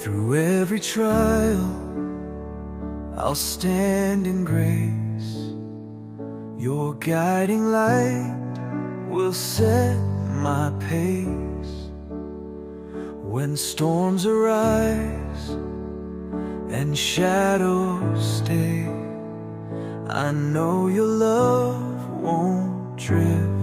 Through every trial, I'll stand in grace. Your guiding light will set my pace. When storms arise and shadows stay, I know your love won't drift